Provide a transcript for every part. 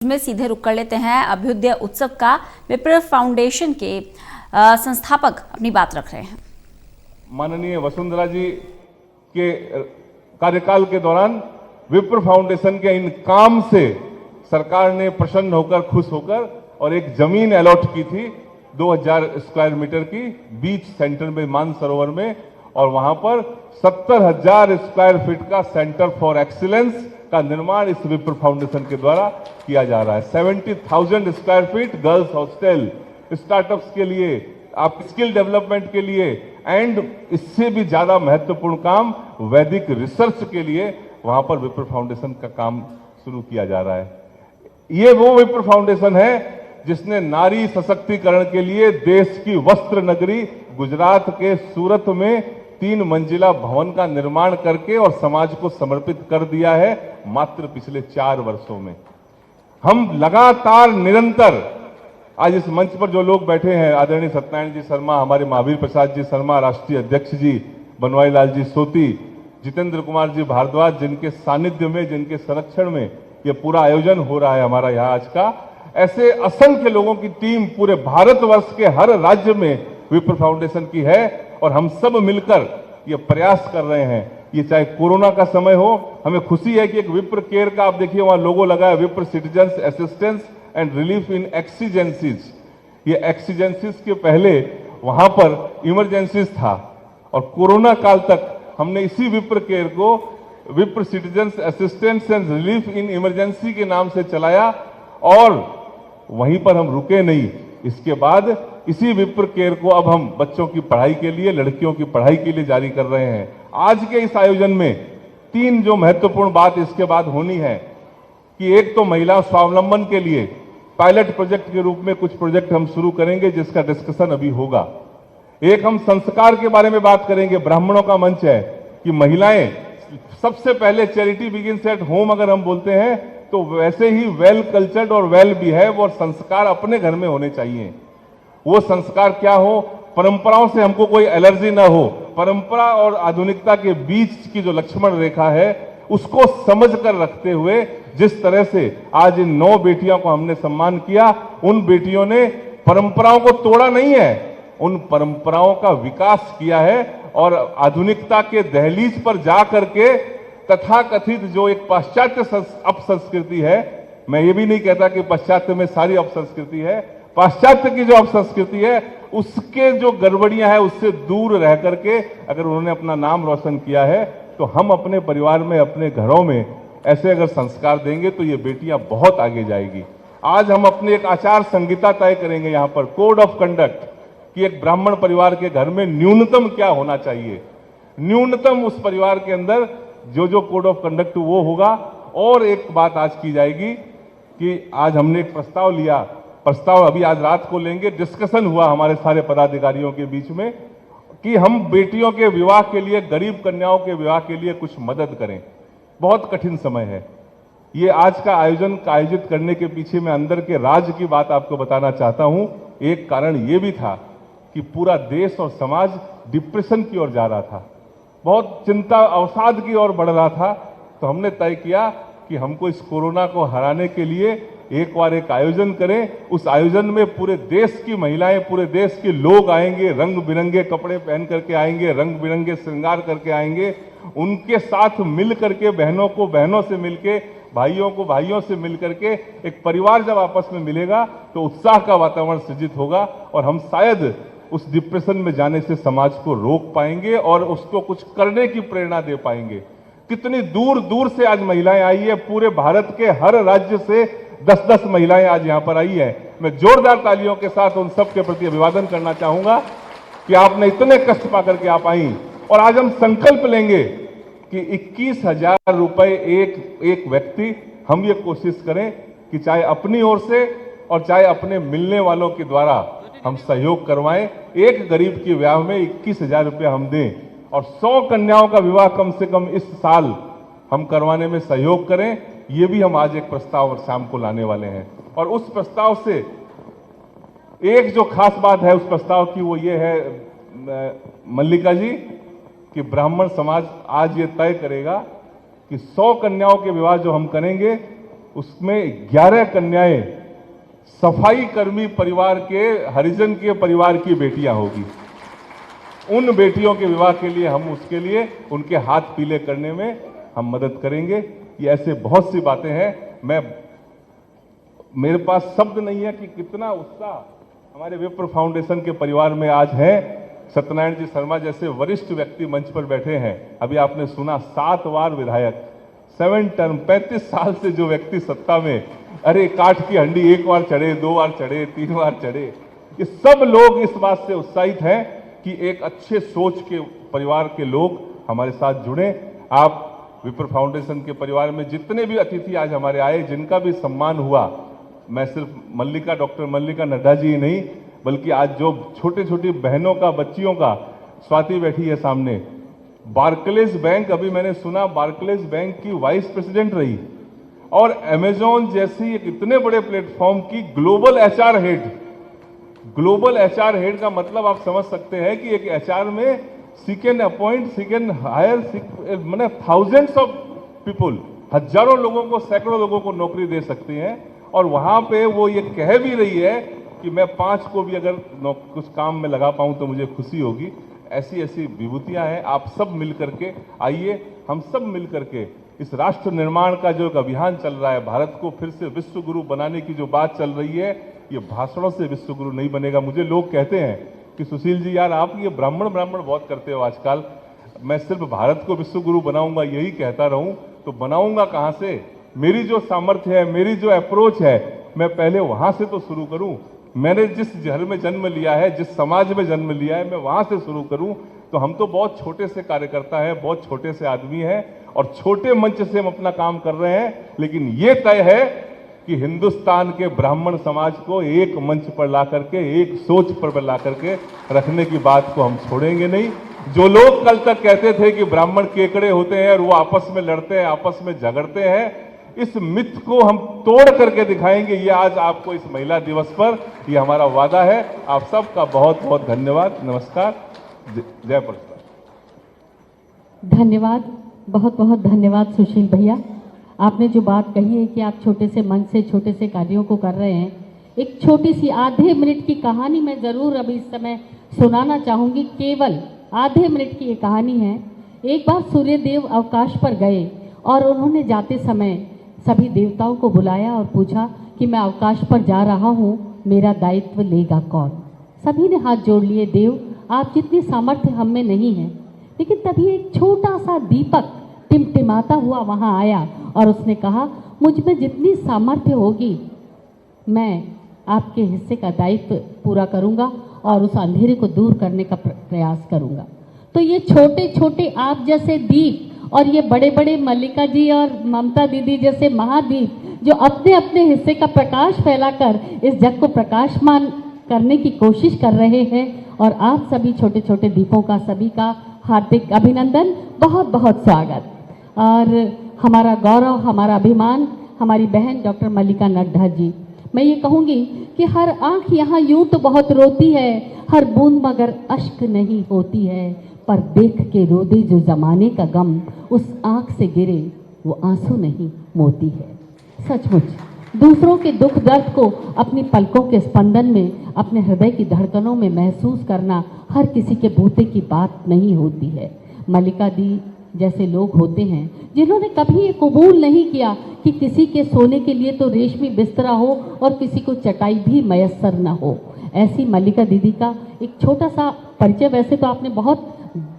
में सीधे रुक कर लेते हैं अभ्युदय उत्सव का। विप्र फाउंडेशन के संस्थापक अपनी बात रख रहे हैं। माननीय वसुंधरा जी के कार्यकाल के दौरान विप्र फाउंडेशन के इन काम से सरकार ने प्रसन्न होकर, खुश होकर और एक जमीन अलॉट की थी 2000 स्क्वायर मीटर की बीच सेंटर में, मानसरोवर में, और वहां पर 70,000 स्क्वायर फीट का सेंटर फॉर एक्सीलेंस का निर्माण इस विप्र फाउंडेशन के द्वारा किया जा रहा है। 70,000 square feet girls hostel, startups के लिए, आप स्किल डेवलपमेंट के लिए, एंड इससे भी ज्यादा महत्वपूर्ण काम वैदिक रिसर्च के लिए वहां पर विप्र फाउंडेशन का काम शुरू किया जा रहा है। ये वो विप्र फाउंडेशन है जिसने नारी सशक्तिकरण के लिए देश की वस्त्र नगरी गुजरात के सूरत में 3 मंजिला भवन का निर्माण करके और समाज को समर्पित कर दिया है मात्र पिछले 4 वर्षों में। हम लगातार निरंतर, आज इस मंच पर जो लोग बैठे हैं, आदरणीय सत्यनारायण जी शर्मा, हमारे महावीर प्रसाद जी शर्मा राष्ट्रीय अध्यक्ष जी, बनवारी लाल जी सोती, जितेंद्र कुमार जी भारद्वाज, जिनके सानिध्य में, जिनके संरक्षण में ये पूरा आयोजन हो रहा है हमारा यहाँ आज का, ऐसे असंख्य लोगों की टीम पूरे भारतवर्ष के हर राज्य में विप्र फाउंडेशन की है और हम सब मिलकर ये प्रयास कर रहे हैं। ये चाहे कोरोना का समय हो, हमें खुशी है कि एक विप्र केयर का, आप देखिए वहां लोगो लगा है, विप्र citizens assistance and relief in exigencies. ये एक्सीजेंसीज के पहले वहां पर इमरजेंसीज था और कोरोना काल तक हमने इसी विप्र केयर को विप्र citizens assistance and relief in emergency के नाम से चलाया और वहीं पर हम रुके नहीं। इसके बाद इसी विप्र केयर को अब हम बच्चों की पढ़ाई के लिए, लड़कियों की पढ़ाई के लिए जारी कर रहे हैं। आज के इस आयोजन में 3 जो महत्वपूर्ण बात इसके बाद होनी है कि एक तो महिला स्वावलंबन के लिए पायलट प्रोजेक्ट के रूप में कुछ प्रोजेक्ट हम शुरू करेंगे जिसका डिस्कशन अभी होगा। एक हम संस्कार के बारे में बात करेंगे, ब्राह्मणों का मंच है कि महिलाएं सबसे पहले चैरिटी बिगिंस एट होम अगर हम बोलते हैं तो वैसे ही वेल कल्चर्ड और वेल बिहेव और संस्कार अपने घर में होने चाहिए। वो संस्कार क्या हो, परंपराओं से हमको कोई एलर्जी ना हो, परंपरा और आधुनिकता के बीच की जो लक्ष्मण रेखा है उसको समझ कर रखते हुए जिस तरह से आज इन 9 बेटियों को हमने सम्मान किया, उन बेटियों ने परंपराओं को तोड़ा नहीं है, उन परंपराओं का विकास किया है और आधुनिकता के दहलीज पर जा करके तथाकथित जो एक पाश्चात्य अपसंस्कृति है, मैं ये भी नहीं कहता कि पाश्चात्य में सारी अपसंस्कृति है, पाश्चात्य की जो अपसंस्कृति है उसके जो गड़बड़ियां है उससे दूर रह करके अगर उन्होंने अपना नाम रोशन किया है तो हम अपने परिवार में, अपने घरों में ऐसे अगर संस्कार देंगे तो ये बेटियां बहुत आगे जाएगी। आज हम अपने एक आचार संहिता तय करेंगे यहाँ पर, कोड ऑफ कंडक्ट, कि एक ब्राह्मण परिवार के घर में न्यूनतम क्या होना चाहिए, न्यूनतम उस परिवार के अंदर जो जो कोड ऑफ कंडक्ट वो होगा। और एक बात आज की जाएगी कि आज हमने एक प्रस्ताव लिया, प्रस्ताव अभी आज रात को लेंगे, डिस्कशन हुआ हमारे सारे पदाधिकारियों के बीच में कि हम बेटियों के विवाह के लिए, गरीब कन्याओं के विवाह के लिए कुछ मदद करें। बहुत कठिन समय है ये। आज का आयोजन आयोजित करने के पीछे मैं अंदर के राज की बात आपको बताना चाहता हूं। एक कारण ये भी था कि पूरा देश और समाज डिप्रेशन की ओर जा रहा था, बहुत चिंता अवसाद की ओर बढ़ रहा था। तो हमने तय किया कि हमको इस कोरोना को हराने के लिए एक बार एक आयोजन करें। उस आयोजन में पूरे देश की महिलाएं, पूरे देश के लोग आएंगे, रंग बिरंगे कपड़े पहन करके आएंगे, रंग बिरंगे श्रृंगार करके आएंगे। उनके साथ मिल करके, बहनों को बहनों से मिलके, भाइयों को भाइयों से मिल करके एक परिवार जब आपस में मिलेगा तो उत्साह का वातावरण सृजित होगा और हम शायद उस डिप्रेशन में जाने से समाज को रोक पाएंगे और उसको कुछ करने की प्रेरणा दे पाएंगे। कितनी दूर दूर से आज महिलाएं आई है, पूरे भारत के हर राज्य से 10-10 महिलाएं आज यहां पर आई है। मैं जोरदार तालियों के साथ उन सब के प्रति अभिवादन करना चाहूंगा कि आपने इतने कष्ट पा करके आप आई। और आज हम संकल्प लेंगे कि 21,000 रुपए एक व्यक्ति, हम ये कोशिश करें कि चाहे अपनी ओर से और चाहे अपने मिलने वालों के द्वारा हम सहयोग करवाएं। एक गरीब के विवाह में 21,000 रुपया हम दें और 100 कन्याओं का विवाह कम से कम इस साल हम करवाने में सहयोग करें। ये भी हम आज एक प्रस्ताव शाम को लाने वाले हैं। और उस प्रस्ताव से एक जो खास बात है उस प्रस्ताव की वो ये है मल्लिका जी, कि ब्राह्मण समाज आज ये तय करेगा कि 100 कन्याओं के विवाह जो हम करेंगे उसमें 11 कन्याएं सफाई कर्मी परिवार के, हरिजन के परिवार की बेटियां होगी। उन बेटियों के विवाह के लिए हम उसके लिए उनके हाथ पीले करने में हम मदद करेंगे। ये ऐसे बहुत सी बातें हैं, मेरे पास शब्द नहीं है कि कितना उत्साह हमारे विप्र फाउंडेशन के परिवार में आज है। सत्यनारायण जी शर्मा जैसे वरिष्ठ व्यक्ति मंच पर बैठे हैं। अभी आपने सुना 7 बार विधायक, 7 टर्म, 35 साल से जो व्यक्ति सत्ता में, अरे काठ की हंडी 1 बार चढ़े, 2 बार चढ़े, 3 बार चढ़े। ये सब लोग इस बात से उत्साहित हैं कि एक अच्छे सोच के परिवार के लोग हमारे साथ जुड़े। आप विप्र फाउंडेशन के परिवार में जितने भी अतिथि आज हमारे आए, जिनका भी सम्मान हुआ, मैं सिर्फ मल्लिका, डॉक्टर मल्लिका नड्डा जी ही नहीं, बल्कि आज जो छोटे छोटी बहनों का, बच्चियों का, स्वाति बैठी है सामने, बार्कलेज बैंक, अभी मैंने सुना बार्कलेज बैंक की वाइस प्रेसिडेंट रही, और अमेजॉन जैसी एक इतने बड़े प्लेटफॉर्म की global HR head. Global HR head का मतलब आप समझ सकते हैं कि एक एचआर में she can appoint, she can hire, मैंने थाउजेंड्स ऑफ पीपुल, हजारों लोगों को, सैकड़ों लोगों को नौकरी दे सकती हैं। और वहां पे वो ये कह भी रही है कि मैं 5 को भी अगर कुछ काम में लगा पाऊं तो मुझे खुशी होगी। ऐसी ऐसी विभूतियां हैं। आप सब मिल करके आइए, हम सब मिल करके इस राष्ट्र निर्माण का जो एक अभियान चल रहा है, भारत को फिर से विश्व गुरु बनाने की जो बात चल रही है, ये भाषणों से विश्व गुरु नहीं बनेगा। मुझे लोग कहते हैं कि सुशील जी यार आप ये ब्राह्मण बहुत करते हो आजकल, मैं सिर्फ भारत को विश्व गुरु बनाऊंगा यही कहता रहूं तो बनाऊंगा कहां से? मेरी जो सामर्थ्य है, मेरी जो अप्रोच है, मैं पहले वहां से तो शुरू करूं। मैंने जिस घर में जन्म लिया है, जिस समाज में जन्म लिया है, मैं वहां से शुरू करूं। तो हम तो बहुत छोटे से कार्यकर्ता हैं, बहुत छोटे से आदमी हैं, और छोटे मंच से हम अपना काम कर रहे हैं। लेकिन ये तय है कि हिंदुस्तान के ब्राह्मण समाज को एक मंच पर ला करके, एक सोच पर ला करके रखने की बात को हम छोड़ेंगे नहीं। जो लोग कल तक कहते थे कि ब्राह्मण केकड़े होते हैं और वो आपस में लड़ते हैं, आपस में झगड़ते हैं, इस मिथ को हम तोड़ करके दिखाएंगे। ये आज आपको इस महिला दिवस पर ये हमारा वादा है। आप सबका बहुत बहुत धन्यवाद। नमस्कार, जय परशुराम। धन्यवाद, बहुत बहुत धन्यवाद सुशील भैया। आपने जो बात कही है कि आप छोटे से मन से छोटे से कार्यों को कर रहे हैं, एक छोटी सी आधे मिनट की कहानी मैं ज़रूर अभी इस समय सुनाना चाहूँगी। केवल आधे मिनट की ये कहानी है। एक बार सूर्यदेव अवकाश पर गए और उन्होंने जाते समय सभी देवताओं को बुलाया और पूछा कि मैं अवकाश पर जा रहा हूँ, मेरा दायित्व लेगा कौन? सभी ने हाथ जोड़ लिए, देव आप जितनी सामर्थ्य हम में नहीं है। लेकिन तभी एक छोटा सा दीपक टिमटिमाता हुआ वहाँ आया और उसने कहा मुझ में जितनी सामर्थ्य होगी मैं आपके हिस्से का दायित्व पूरा करूँगा और उस अंधेरे को दूर करने का प्रयास करूँगा। तो ये छोटे छोटे आप जैसे दीप और ये बड़े बड़े मल्लिका जी और ममता दीदी जैसे महादीप जो अपने अपने हिस्से का प्रकाश फैलाकर इस जग को प्रकाशमान करने की कोशिश कर रहे हैं। और आप सभी छोटे छोटे दीपों का सभी का हार्दिक अभिनंदन, बहुत बहुत स्वागत। और हमारा गौरव, हमारा अभिमान, हमारी बहन डॉक्टर मल्लिका नड्डा जी। मैं ये कहूँगी कि हर आँख यहाँ यूं तो बहुत रोती है, हर बूंद मगर अश्क नहीं होती है, पर देख के रो दे जो जमाने का गम, उस आँख से गिरे वो आंसू नहीं मोती है। सचमुच दूसरों के दुख दर्द को अपनी पलकों के स्पंदन में, अपने हृदय की धड़कनों में महसूस करना हर किसी के बूते की बात नहीं होती है। मल्लिका दी जैसे लोग होते हैं जिन्होंने कभी ये कबूल नहीं किया कि किसी के सोने के लिए तो रेशमी बिस्तरा हो और किसी को चटाई भी मयस्सर न हो। ऐसी मल्लिका दीदी का एक छोटा सा परिचय, वैसे तो आपने बहुत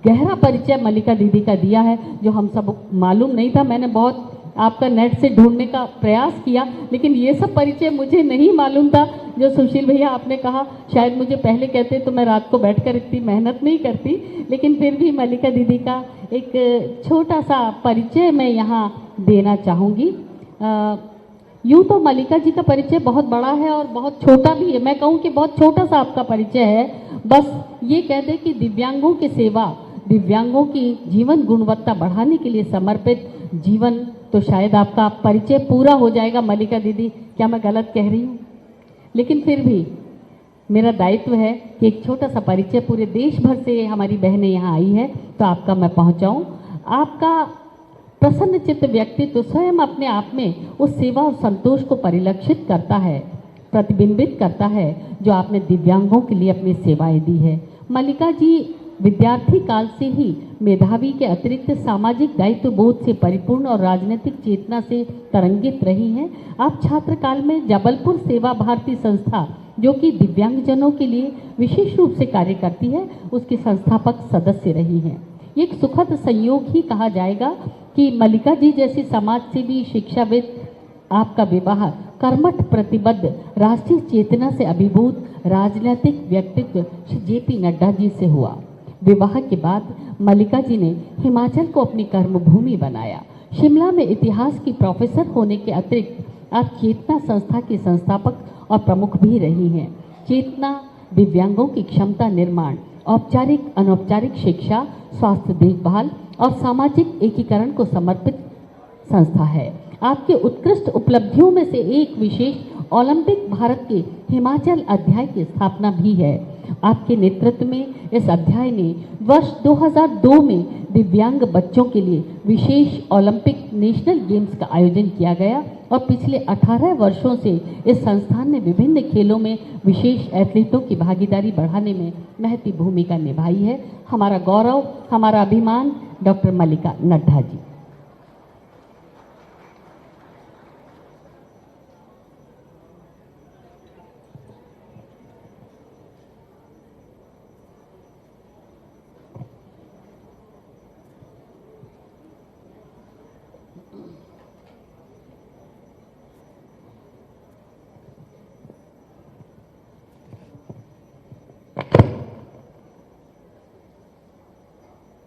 गहरा परिचय मल्लिका दीदी का दिया है जो हम सब मालूम नहीं था। मैंने बहुत आपका नेट से ढूंढने का प्रयास किया, लेकिन ये सब परिचय मुझे नहीं मालूम था जो सुशील भैया आपने कहा। शायद मुझे पहले कहते तो मैं रात को बैठकर इतनी मेहनत नहीं करती, लेकिन फिर भी मल्लिका दीदी का एक छोटा सा परिचय मैं यहाँ देना चाहूँगी। यूँ तो मल्लिका जी का परिचय बहुत बड़ा है और बहुत छोटा भी है। मैं कहूँ कि बहुत छोटा सा आपका परिचय है। बस ये कह दें कि दिव्यांगों की सेवा, दिव्यांगों की जीवन गुणवत्ता बढ़ाने के लिए समर्पित जीवन, तो शायद आपका परिचय पूरा हो जाएगा। मल्लिका दीदी, क्या मैं गलत कह रही हूँ? लेकिन फिर भी मेरा दायित्व है कि एक छोटा सा परिचय, पूरे देश भर से हमारी बहनें यहाँ आई है तो आपका मैं पहुँचाऊँ। आपका प्रसन्नचित्त व्यक्तित्व स्वयं अपने आप में उस सेवा और संतोष को परिलक्षित करता है, प्रतिबिंबित करता है जो आपने दिव्यांगों के लिए अपनी सेवाएं दी है। मल्लिका जी विद्यार्थी काल से ही मेधावी के अतिरिक्त सामाजिक दायित्व बोध से परिपूर्ण और राजनीतिक चेतना से तरंगित रही हैं। आप छात्र काल में जबलपुर सेवा भारती संस्था, जो कि दिव्यांगजनों के लिए विशेष रूप से कार्य करती है, उसकी संस्थापक सदस्य रही हैं। ये एक सुखद संयोग ही कहा जाएगा कि मल्लिका जी जैसी समाजसेवी शिक्षाविद आपका विवाह कर्मठ प्रतिबद्ध राष्ट्रीय चेतना से अभिभूत राजनीतिक व्यक्तित्व श्री जेपी नड्डा जी से हुआ। विवाह के बाद मल्लिका जी ने हिमाचल को अपनी कर्मभूमि बनाया। शिमला में इतिहास की प्रोफेसर होने के अतिरिक्त आप चेतना संस्था की संस्थापक और प्रमुख भी रही हैं। चेतना दिव्यांगों की क्षमता निर्माण, औपचारिक अनौपचारिक शिक्षा, स्वास्थ्य देखभाल और सामाजिक एकीकरण को समर्पित संस्था है। आपके उत्कृष्ट उपलब्धियों में से एक विशेष ओलंपिक भारत के हिमाचल अध्याय की स्थापना भी है। आपके नेतृत्व में इस अध्याय ने वर्ष 2002 में दिव्यांग बच्चों के लिए विशेष ओलंपिक नेशनल गेम्स का आयोजन किया गया और पिछले 18 वर्षों से इस संस्थान ने विभिन्न खेलों में विशेष एथलीटों की भागीदारी बढ़ाने में महत्वपूर्ण भूमिका निभाई है। हमारा गौरव, हमारा अभिमान डॉक्टर मल्लिका नड्डा जी।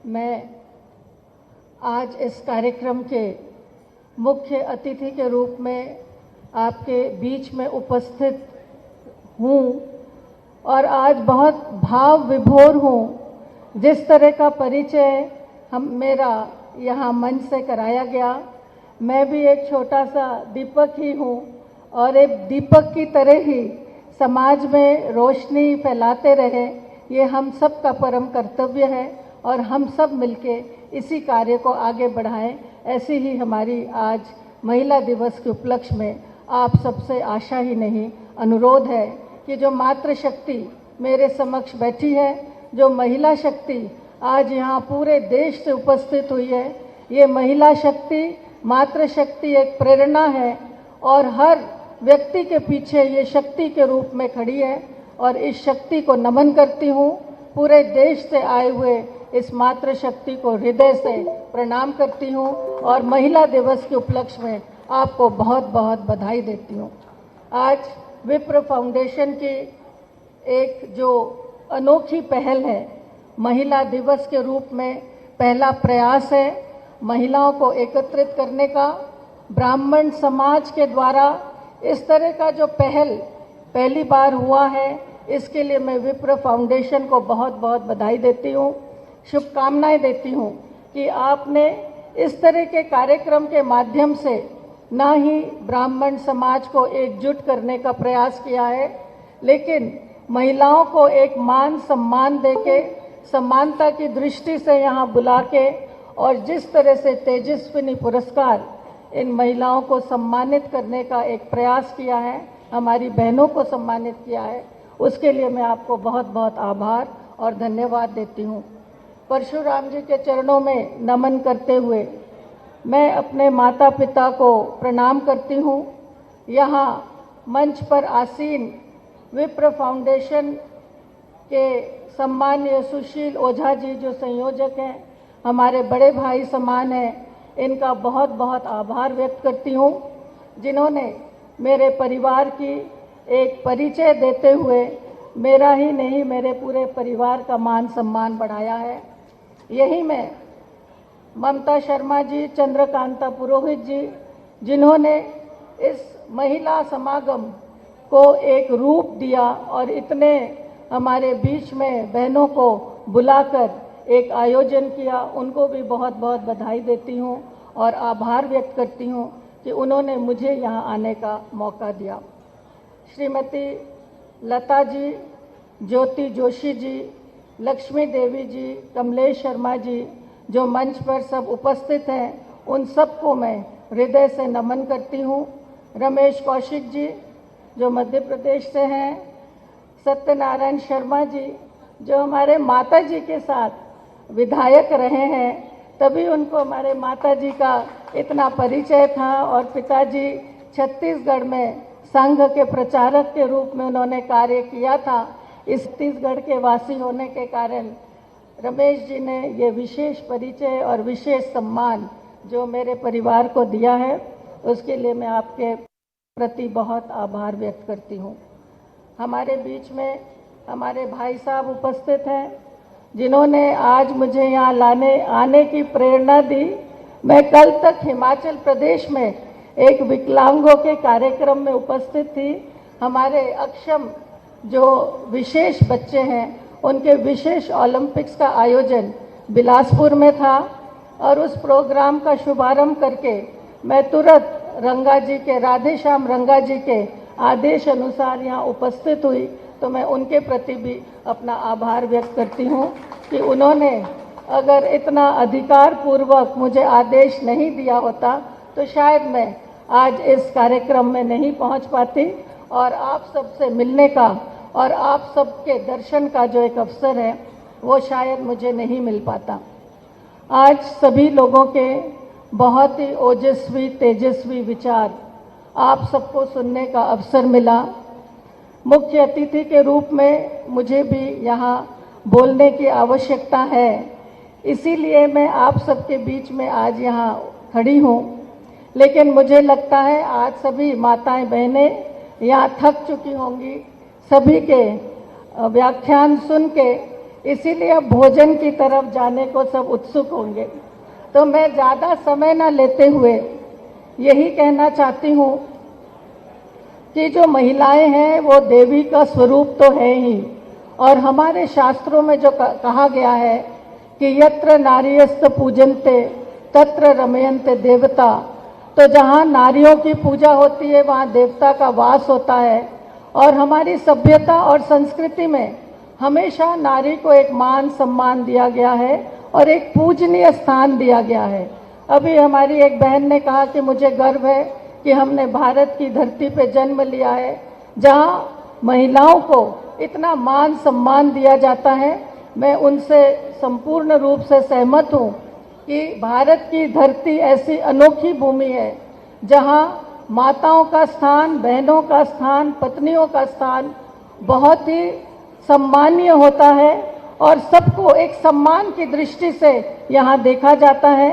मैं आज इस कार्यक्रम के मुख्य अतिथि के रूप में आपके बीच में उपस्थित हूँ और आज बहुत भाव विभोर हूँ। जिस तरह का परिचय मेरा यहाँ मंच से कराया गया, मैं भी एक छोटा सा दीपक ही हूँ और एक दीपक की तरह ही समाज में रोशनी फैलाते रहे, ये हम सब का परम कर्तव्य है और हम सब मिलके इसी कार्य को आगे बढ़ाएं। ऐसी ही हमारी आज महिला दिवस के उपलक्ष्य में आप सबसे आशा ही नहीं अनुरोध है कि जो मातृशक्ति मेरे समक्ष बैठी है, जो महिला शक्ति आज यहाँ पूरे देश से उपस्थित हुई है, ये महिला शक्ति मातृशक्ति एक प्रेरणा है और हर व्यक्ति के पीछे ये शक्ति के रूप में खड़ी है और इस शक्ति को नमन करती हूँ। पूरे देश से आए हुए इस मातृशक्ति को हृदय से प्रणाम करती हूँ और महिला दिवस के उपलक्ष्य में आपको बहुत बहुत बधाई देती हूँ। आज विप्र फाउंडेशन की एक जो अनोखी पहल है, महिला दिवस के रूप में पहला प्रयास है महिलाओं को एकत्रित करने का। ब्राह्मण समाज के द्वारा इस तरह का जो पहली बार हुआ है, इसके लिए मैं विप्र फाउंडेशन को बहुत बहुत बधाई देती हूँ, शुभकामनाएं देती हूँ कि आपने इस तरह के कार्यक्रम के माध्यम से ना ही ब्राह्मण समाज को एकजुट करने का प्रयास किया है, लेकिन महिलाओं को एक मान सम्मान देके, समानता की दृष्टि से यहाँ बुला के और जिस तरह से तेजस्विनी पुरस्कार इन महिलाओं को सम्मानित करने का एक प्रयास किया है, हमारी बहनों को सम्मानित किया है, उसके लिए मैं आपको बहुत बहुत आभार और धन्यवाद देती हूँ। परशुराम जी के चरणों में नमन करते हुए मैं अपने माता पिता को प्रणाम करती हूँ। यहाँ मंच पर आसीन विप्र फाउंडेशन के सम्मान्य सुशील ओझा जी जो संयोजक हैं, हमारे बड़े भाई समान हैं, इनका बहुत बहुत आभार व्यक्त करती हूँ, जिन्होंने मेरे परिवार की एक परिचय देते हुए मेरा ही नहीं मेरे पूरे परिवार का मान सम्मान बढ़ाया है। यही मैं ममता शर्मा जी, चंद्रकांता पुरोहित जी, जिन्होंने इस महिला समागम को एक रूप दिया और इतने हमारे बीच में बहनों को बुलाकर एक आयोजन किया, उनको भी बहुत बहुत बधाई देती हूँ और आभार व्यक्त करती हूँ कि उन्होंने मुझे यहाँ आने का मौका दिया। श्रीमती लता जी, ज्योति जोशी जी, लक्ष्मी देवी जी, कमलेश शर्मा जी जो मंच पर सब उपस्थित हैं, उन सबको मैं हृदय से नमन करती हूँ। रमेश कौशिक जी जो मध्य प्रदेश से हैं, सत्यनारायण शर्मा जी जो हमारे माता जी के साथ विधायक रहे हैं, तभी उनको हमारे माता जी का इतना परिचय था, और पिताजी छत्तीसगढ़ में संघ के प्रचारक के रूप में उन्होंने कार्य किया था। इस छत्तीसगढ़ के वासी होने के कारण रमेश जी ने ये विशेष परिचय और विशेष सम्मान जो मेरे परिवार को दिया है, उसके लिए मैं आपके प्रति बहुत आभार व्यक्त करती हूँ। हमारे बीच में हमारे भाई साहब उपस्थित हैं, जिन्होंने आज मुझे यहाँ आने की प्रेरणा दी। मैं कल तक हिमाचल प्रदेश में एक विकलांगों के कार्यक्रम में उपस्थित थी। हमारे अक्षम जो विशेष बच्चे हैं, उनके विशेष ओलंपिक्स का आयोजन बिलासपुर में था, और उस प्रोग्राम का शुभारंभ करके मैं तुरंत रंगा जी के, राधेश्याम रंगा जी के आदेश अनुसार यहाँ उपस्थित हुई। तो मैं उनके प्रति भी अपना आभार व्यक्त करती हूँ कि उन्होंने अगर इतना अधिकार पूर्वक मुझे आदेश नहीं दिया होता तो शायद मैं आज इस कार्यक्रम में नहीं पहुँच पाती, और आप सबसे मिलने का और आप सबके दर्शन का जो एक अवसर है वो शायद मुझे नहीं मिल पाता। आज सभी लोगों के बहुत ही ओजस्वी तेजस्वी विचार आप सबको सुनने का अवसर मिला। मुख्य अतिथि के रूप में मुझे भी यहाँ बोलने की आवश्यकता है, इसीलिए मैं आप सबके बीच में आज यहाँ खड़ी हूँ। लेकिन मुझे लगता है आज सभी माताएं बहनें यहाँ थक चुकी होंगी सभी के व्याख्यान सुन के, इसीलिए अब भोजन की तरफ जाने को सब उत्सुक होंगे। तो मैं ज़्यादा समय न लेते हुए यही कहना चाहती हूँ कि जो महिलाएं हैं वो देवी का स्वरूप तो है ही, और हमारे शास्त्रों में जो कहा गया है कि यत्र नार्यस्त पूजन्ते तत्र रमयन्ते देवता, तो जहाँ नारियों की पूजा होती है वहाँ देवता का वास होता है। और हमारी सभ्यता और संस्कृति में हमेशा नारी को एक मान सम्मान दिया गया है और एक पूजनीय स्थान दिया गया है। अभी हमारी एक बहन ने कहा कि मुझे गर्व है कि हमने भारत की धरती पे जन्म लिया है जहाँ महिलाओं को इतना मान सम्मान दिया जाता है। मैं उनसे संपूर्ण रूप से सहमत हूँ कि भारत की धरती ऐसी अनोखी भूमि है जहाँ माताओं का स्थान, बहनों का स्थान, पत्नियों का स्थान बहुत ही सम्मानीय होता है और सबको एक सम्मान की दृष्टि से यहाँ देखा जाता है।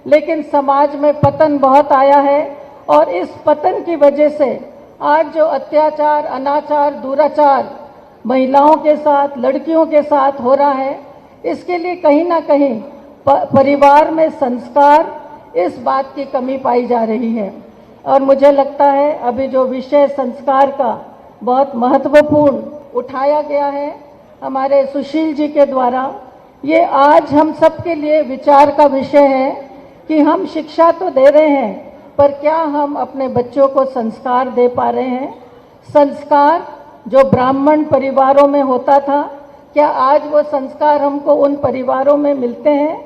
लेकिन समाज में पतन बहुत आया है और इस पतन की वजह से आज जो अत्याचार, अनाचार, दुराचार महिलाओं के साथ, लड़कियों के साथ हो रहा है, इसके लिए कहीं ना कहीं परिवार में संस्कार, इस बात की कमी पाई जा रही है। और मुझे लगता है अभी जो विषय संस्कार का बहुत महत्वपूर्ण उठाया गया है हमारे सुशील जी के द्वारा, ये आज हम सबके लिए विचार का विषय है कि हम शिक्षा तो दे रहे हैं पर क्या हम अपने बच्चों को संस्कार दे पा रहे हैं। संस्कार जो ब्राह्मण परिवारों में होता था, क्या आज वो संस्कार हमको उन परिवारों में मिलते हैं?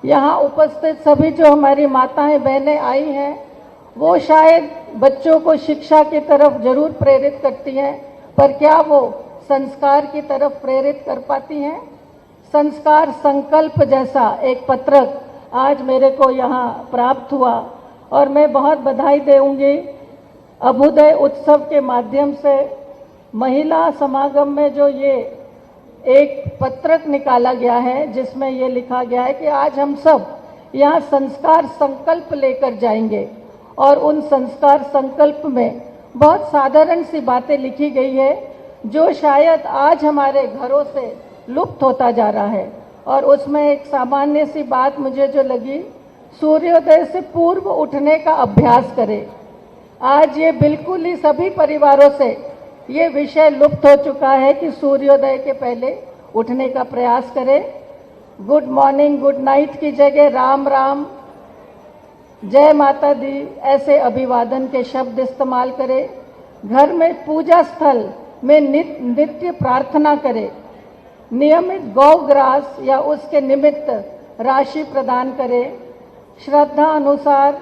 यहाँ उपस्थित सभी जो हमारी माताएं बहनें आई हैं वो शायद बच्चों को शिक्षा की तरफ जरूर प्रेरित करती हैं, पर क्या वो संस्कार की तरफ प्रेरित कर पाती हैं? संस्कार संकल्प जैसा एक पत्रक आज मेरे को यहाँ प्राप्त हुआ और मैं बहुत बधाई दूंगी। अभ्युदय उत्सव के माध्यम से महिला समागम में जो ये एक पत्रक निकाला गया है जिसमें ये लिखा गया है कि आज हम सब यहाँ संस्कार संकल्प लेकर जाएंगे, और उन संस्कार संकल्प में बहुत साधारण सी बातें लिखी गई है जो शायद आज हमारे घरों से लुप्त होता जा रहा है। और उसमें एक सामान्य सी बात मुझे जो लगी, सूर्योदय से पूर्व उठने का अभ्यास करें। आज ये बिल्कुल ही सभी परिवारों से ये विषय लुप्त हो चुका है कि सूर्योदय के पहले उठने का प्रयास करें। गुड मॉर्निंग, गुड नाइट की जगह राम राम, जय माता दी ऐसे अभिवादन के शब्द इस्तेमाल करें। घर में पूजा स्थल में नित्य प्रार्थना करें। नियमित गौ ग्रास या उसके निमित्त राशि प्रदान करें। श्रद्धा अनुसार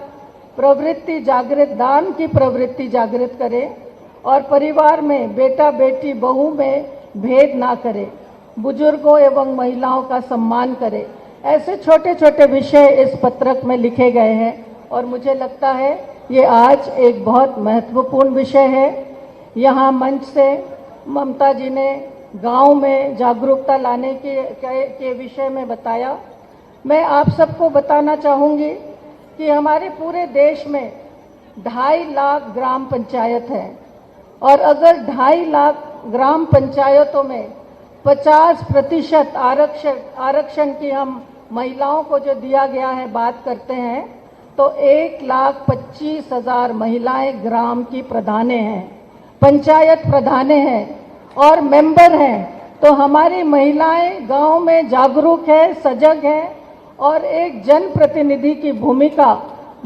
प्रवृत्ति जागृत, दान की प्रवृत्ति जागृत करें और परिवार में बेटा बेटी बहू में भेद ना करें, बुजुर्गों एवं महिलाओं का सम्मान करें। ऐसे छोटे छोटे विषय इस पत्रक में लिखे गए हैं और मुझे लगता है ये आज एक बहुत महत्वपूर्ण विषय है। यहाँ मंच से ममता जी ने गांव में जागरूकता लाने के विषय में बताया। मैं आप सबको बताना चाहूँगी कि हमारे पूरे देश में 2.5 लाख ग्राम पंचायत है और अगर 2.5 लाख ग्राम पंचायतों में 50% आरक्षण की हम महिलाओं को जो दिया गया है बात करते हैं तो 1,25,000 महिलाएं ग्राम की प्रधानें हैं, पंचायत प्रधानें हैं और मेंबर हैं। तो हमारी महिलाएं गांव में जागरूक है, सजग है और एक जनप्रतिनिधि की भूमिका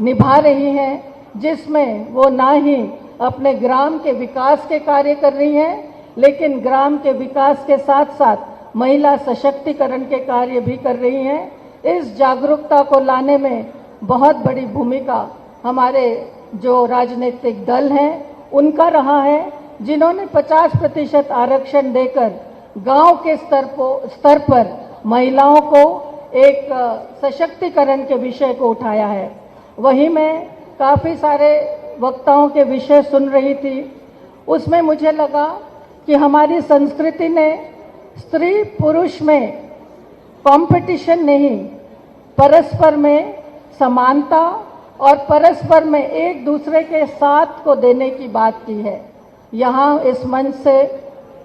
निभा रही हैं, जिसमें वो ना ही अपने ग्राम के विकास के कार्य कर रही हैं, लेकिन ग्राम के विकास के साथ साथ महिला सशक्तिकरण के कार्य भी कर रही हैं। इस जागरूकता को लाने में बहुत बड़ी भूमिका हमारे जो राजनीतिक दल हैं उनका रहा है, जिन्होंने 50% आरक्षण देकर गांव के स्तर पर महिलाओं को एक सशक्तिकरण के विषय को उठाया है। वहीं मैं काफ़ी सारे वक्ताओं के विषय सुन रही थी, उसमें मुझे लगा कि हमारी संस्कृति ने स्त्री पुरुष में कंपटीशन नहीं, परस्पर में समानता और परस्पर में एक दूसरे के साथ को देने की बात की है। यहाँ इस मंच से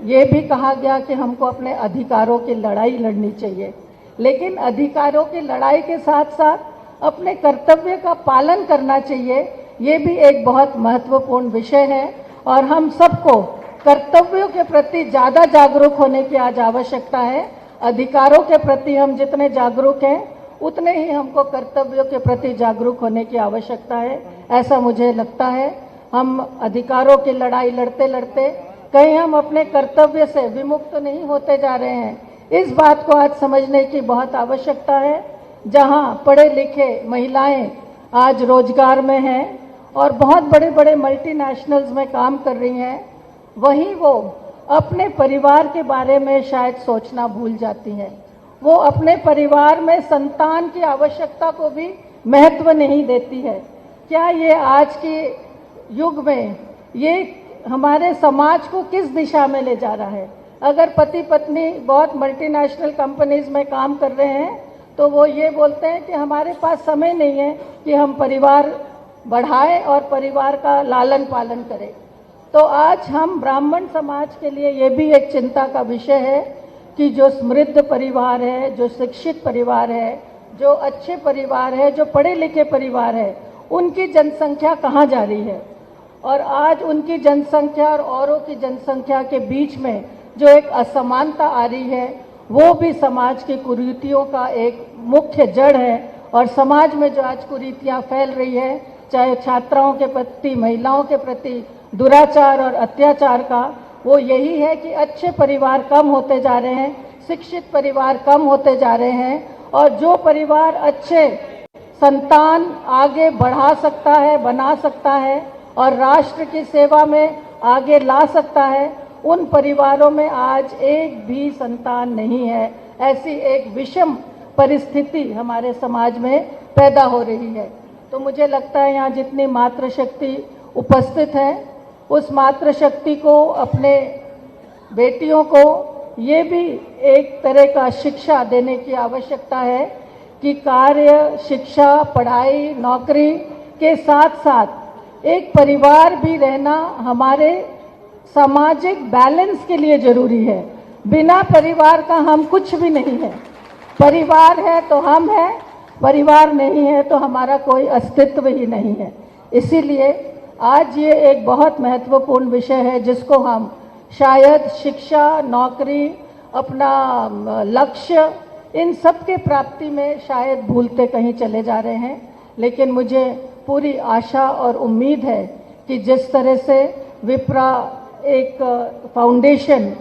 ये भी कहा गया कि हमको अपने अधिकारों की लड़ाई लड़नी चाहिए, लेकिन अधिकारों की लड़ाई के साथ साथ अपने कर्तव्य का पालन करना चाहिए। ये भी एक बहुत महत्वपूर्ण विषय है और हम सबको कर्तव्यों के प्रति ज़्यादा जागरूक होने की आज आवश्यकता है। अधिकारों के प्रति हम जितने जागरूक हैं उतने ही हमको कर्तव्यों के प्रति जागरूक होने की आवश्यकता है, ऐसा मुझे लगता है। हम अधिकारों की लड़ाई लड़ते लड़ते कहीं हम अपने कर्तव्य से विमुक्त नहीं होते जा रहे हैं। इस बात को आज समझने की बहुत आवश्यकता है। जहाँ पढ़े लिखे महिलाएं आज रोजगार में हैं और बहुत बड़े बड़े मल्टीनेशनल्स में काम कर रही हैं, वहीं वो अपने परिवार के बारे में शायद सोचना भूल जाती हैं। वो अपने परिवार में संतान की आवश्यकता को भी महत्व नहीं देती है। क्या ये आज के युग में ये हमारे समाज को किस दिशा में ले जा रहा है? अगर पति पत्नी बहुत मल्टीनेशनल कंपनीज में काम कर रहे हैं तो वो ये बोलते हैं कि हमारे पास समय नहीं है कि हम परिवार बढ़ाएं और परिवार का लालन पालन करें। तो आज हम ब्राह्मण समाज के लिए ये भी एक चिंता का विषय है कि जो समृद्ध परिवार है, जो शिक्षित परिवार है, जो अच्छे परिवार है, जो पढ़े लिखे परिवार है, उनकी जनसंख्या कहाँ जा रही है? और आज उनकी जनसंख्या और औरों की जनसंख्या के बीच में जो एक असमानता आ रही है, वो भी समाज की कुरीतियों का एक मुख्य जड़ है। और समाज में जो आज कुरीतियाँ फैल रही है, चाहे छात्राओं के प्रति, महिलाओं के प्रति दुराचार और अत्याचार का, वो यही है कि अच्छे परिवार कम होते जा रहे हैं, शिक्षित परिवार कम होते जा रहे हैं और जो परिवार अच्छे संतान आगे बढ़ा सकता है, बना सकता है और राष्ट्र की सेवा में आगे ला सकता है, उन परिवारों में आज एक भी संतान नहीं है। ऐसी एक विषम परिस्थिति हमारे समाज में पैदा हो रही है। तो मुझे लगता है यहाँ जितनी मातृशक्ति उपस्थित है, उस मातृशक्ति को, अपने बेटियों को ये भी एक तरह का शिक्षा देने की आवश्यकता है कि कार्य, शिक्षा, पढ़ाई, नौकरी के साथ साथ एक परिवार भी रहना हमारे सामाजिक बैलेंस के लिए जरूरी है। बिना परिवार का हम कुछ भी नहीं है। परिवार है तो हम हैं, परिवार नहीं है तो हमारा कोई अस्तित्व ही नहीं है। इसीलिए आज ये एक बहुत महत्वपूर्ण विषय है जिसको हम शायद शिक्षा, नौकरी, अपना लक्ष्य, इन सब के प्राप्ति में शायद भूलते कहीं चले जा रहे हैं। लेकिन मुझे पूरी आशा और उम्मीद है कि जिस तरह से विप्रा एक फाउंडेशन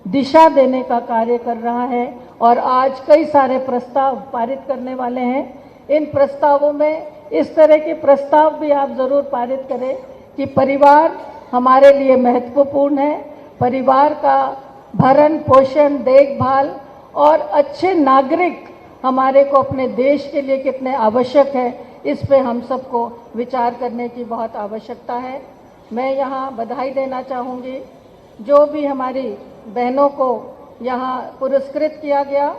दिशा देने का कार्य कर रहा है और आज कई सारे प्रस्ताव पारित करने वाले हैं, इन प्रस्तावों में इस तरह के प्रस्ताव भी आप ज़रूर पारित करें कि परिवार हमारे लिए महत्वपूर्ण है। परिवार का भरण पोषण, देखभाल और अच्छे नागरिक हमारे को अपने देश के लिए कितने आवश्यक है, इस पे हम सबको विचार करने की बहुत आवश्यकता है। मैं यहाँ बधाई देना चाहूँगी जो भी हमारी बहनों को यहाँ पुरस्कृत किया गया,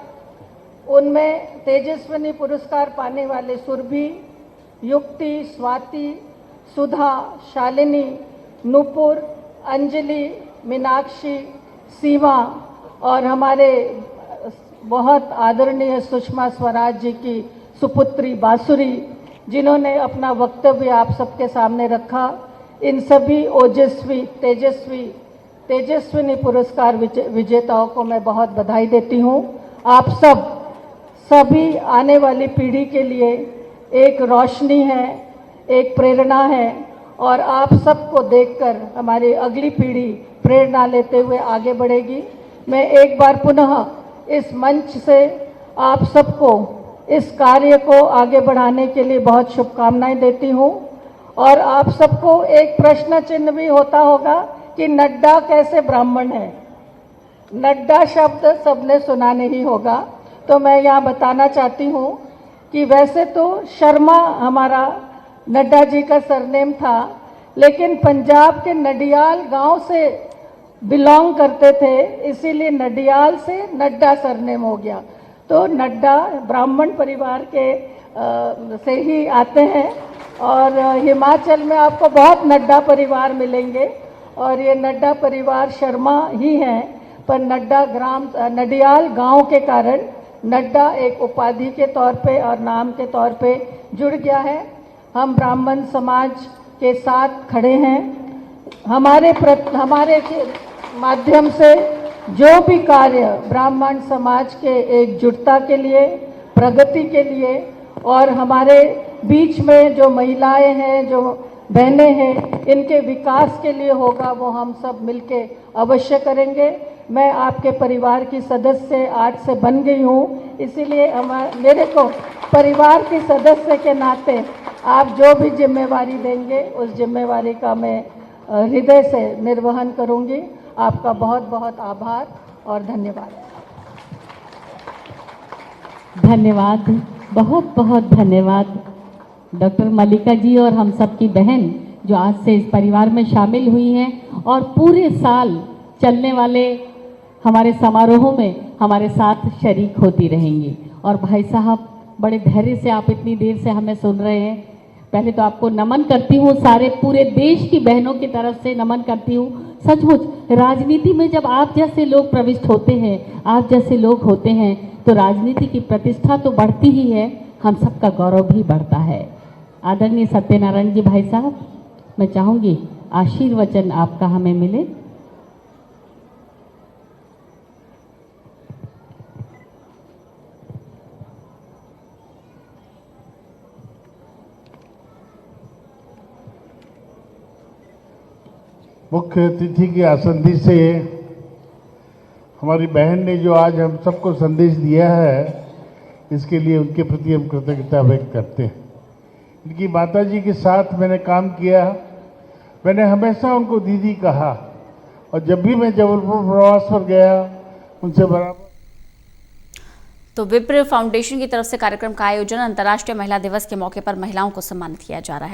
उनमें तेजस्विनी पुरस्कार पाने वाले सुरभि, युक्ति, स्वाति, सुधा, शालिनी, नूपुर, अंजलि, मीनाक्षी, सीमा और हमारे बहुत आदरणीय सुषमा स्वराज जी की सुपुत्री बांसुरी, जिन्होंने अपना वक्तव्य आप सबके सामने रखा। इन सभी ओजस्वी, तेजस्विनी पुरस्कार विजेताओं को मैं बहुत बधाई देती हूँ। आप सभी आने वाली पीढ़ी के लिए एक रोशनी है, एक प्रेरणा है और आप सबको देखकर हमारी अगली पीढ़ी प्रेरणा लेते हुए आगे बढ़ेगी। मैं एक बार पुनः इस मंच से आप सबको इस कार्य को आगे बढ़ाने के लिए बहुत शुभकामनाएं देती हूँ। और आप सबको एक प्रश्न चिन्ह भी होता होगा कि नड्डा कैसे ब्राह्मण है। नड्डा शब्द सबने सुना नहीं होगा, तो मैं यहाँ बताना चाहती हूँ कि वैसे तो शर्मा हमारा नड्डा जी का सरनेम था, लेकिन पंजाब के नडियाल गांव से बिलोंग करते थे, इसीलिए नडियाल से नड्डा सरनेम हो गया। तो नड्डा ब्राह्मण परिवार के से ही आते हैं और हिमाचल में आपको बहुत नड्डा परिवार मिलेंगे और ये नड्डा परिवार शर्मा ही हैं, पर नडियाल गांव के कारण नड्डा एक उपाधि के तौर पे और नाम के तौर पे जुड़ गया है। हम ब्राह्मण समाज के साथ खड़े हैं। हमारे माध्यम से जो भी कार्य ब्राह्मण समाज के एकजुटता के लिए, प्रगति के लिए और हमारे बीच में जो महिलाएं हैं, जो बहनें हैं, इनके विकास के लिए होगा, वो हम सब मिलके अवश्य करेंगे। मैं आपके परिवार की सदस्य आज से बन गई हूँ, इसीलिए मेरे को परिवार के सदस्य के नाते आप जो भी जिम्मेवारी देंगे उस जिम्मेवारी का मैं हृदय से निर्वहन करूँगी। आपका बहुत बहुत आभार और धन्यवाद। धन्यवाद, बहुत बहुत धन्यवाद डॉक्टर मल्लिका जी और हम सब की बहन जो आज से इस परिवार में शामिल हुई हैं और पूरे साल चलने वाले हमारे समारोहों में हमारे साथ शरीक होती रहेंगी। और भाई साहब, बड़े धैर्य से आप इतनी देर से हमें सुन रहे हैं। पहले तो आपको नमन करती हूँ, सारे पूरे देश की बहनों की तरफ से नमन करती हूँ। सचमुच राजनीति में जब आप जैसे लोग प्रविष्ट होते हैं, आप जैसे लोग होते हैं, तो राजनीति की प्रतिष्ठा तो बढ़ती ही है, हम सबका गौरव भी बढ़ता है। आदरणीय सत्यनारायण जी भाई साहब, मैं चाहूँगी आशीर्वचन आपका हमें मिले। मुख्य अतिथि की आसंदी से हमारी बहन ने जो आज हम सबको संदेश दिया है, इसके लिए उनके प्रति हम कृतज्ञता व्यक्त करते हैं। इनकी माताजी के साथ मैंने काम किया, मैंने हमेशा उनको दीदी कहा और जब भी मैं जबलपुर प्रवास पर गया उनसे बराबर। तो विप्र फाउंडेशन की तरफ से कार्यक्रम का आयोजन अंतर्राष्ट्रीय महिला दिवस के मौके पर महिलाओं को सम्मानित किया जा रहा है।